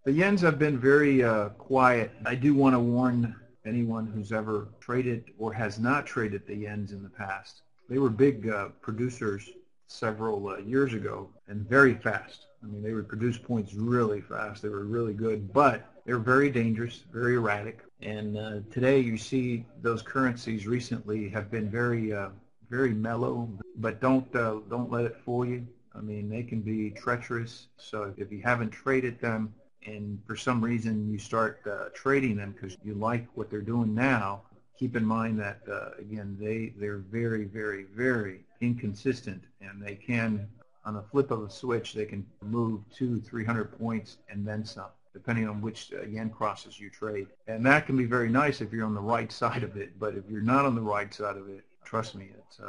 The yens have been very quiet. I do want to warn anyone who's ever traded or has not traded the yens in the past. They were big producers several years ago and very fast. I mean, they would produce points really fast. They were really good, but they're very dangerous, very erratic. And today you see those currencies recently have been very mellow, but don't let it fool you. I mean, they can be treacherous. So if you haven't traded them, and for some reason you start trading them because you like what they're doing now, keep in mind that again they're very inconsistent, and they can, on the flip of a switch, they can move 200-300 points and then some, depending on which yen crosses you trade. And that can be very nice if you're on the right side of it, but if you're not on the right side of it, trust me, it's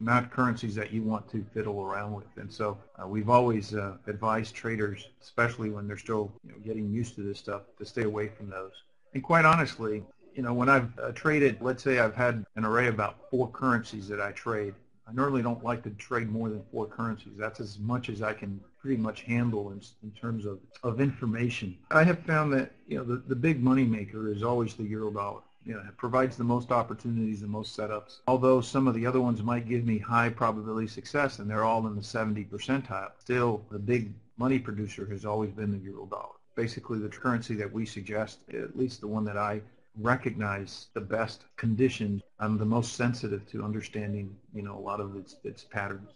not currencies that you want to fiddle around with. And so we've always advised traders, especially when they're still getting used to this stuff, to stay away from those. And quite honestly, when I've traded, let's say I've had an array of about 4 currencies that I trade. I normally don't like to trade more than 4 currencies. That's as much as I can pretty much handle in terms of information. I have found that the big money maker is always the euro dollar. It provides the most opportunities and most setups. Although some of the other ones might give me high probability success, and they're all in the 70 percentile, still the big money producer has always been the euro dollar. Basically the currency that we suggest, at least the one that I recognize the best conditions. I'm the most sensitive to understanding, a lot of its patterns.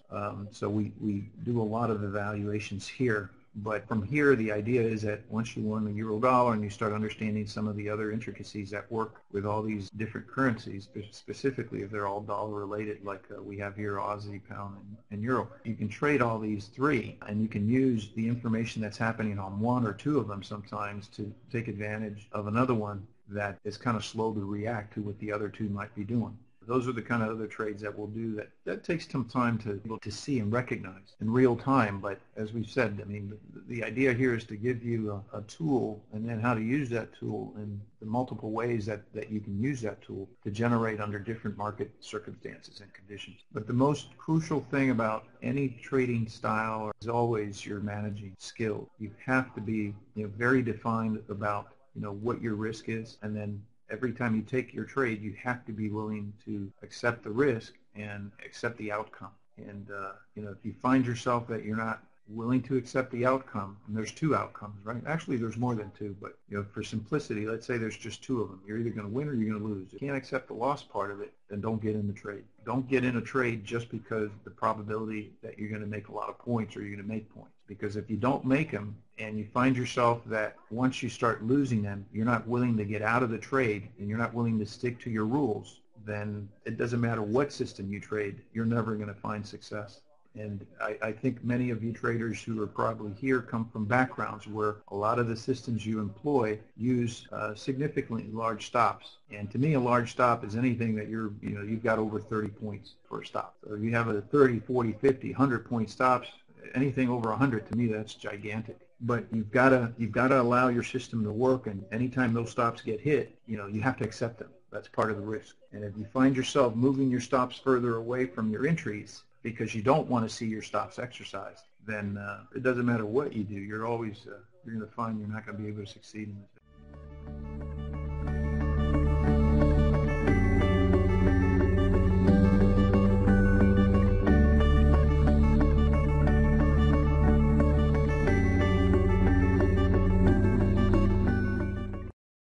So we do a lot of evaluations here. But from here, the idea is that once you learn the euro dollar and you start understanding some of the other intricacies that work with all these different currencies, specifically if they're all dollar related, like we have here, Aussie, pound, and euro, you can trade all these 3, and you can use the information that's happening on 1 or 2 of them sometimes to take advantage of another one that is kind of slow to react to what the other 2 might be doing. Those are the kind of other trades that we'll do that takes some time to see and recognize in real time. But as we've said, I mean, the idea here is to give you a tool, and then how to use that tool and the multiple ways that you can use that tool to generate under different market circumstances and conditions. But the most crucial thing about any trading style is always your managing skill. You have to be very defined about what your risk is, and then every time you take your trade, you have to be willing to accept the risk and accept the outcome. And if you find yourself that you're not willing to accept the outcome, and there's 2 outcomes, right? Actually, there's more than 2, but for simplicity, let's say there's just 2 of them. You're either going to win or you're going to lose. If you can't accept the loss part of it, then don't get in the trade. Don't get in a trade just because the probability that you're going to make a lot of points or you're going to make points. Because if you don't make them and you find yourself that once you start losing them, you're not willing to get out of the trade and you're not willing to stick to your rules, then it doesn't matter what system you trade, you're never going to find success. And I think many of you traders who are probably here come from backgrounds where a lot of the systems you employ use significantly large stops. And to me, a large stop is anything that you've got over 30 points for a stop. So if you have a 30, 40, 50, 100 point stops, anything over 100, to me, that's gigantic. But you've got to allow your system to work, and anytime those stops get hit, you have to accept them. That's part of the risk. And if you find yourself moving your stops further away from your entries because you don't want to see your stops exercised, then it doesn't matter what you do. You're going to find you're not going to be able to succeed in this.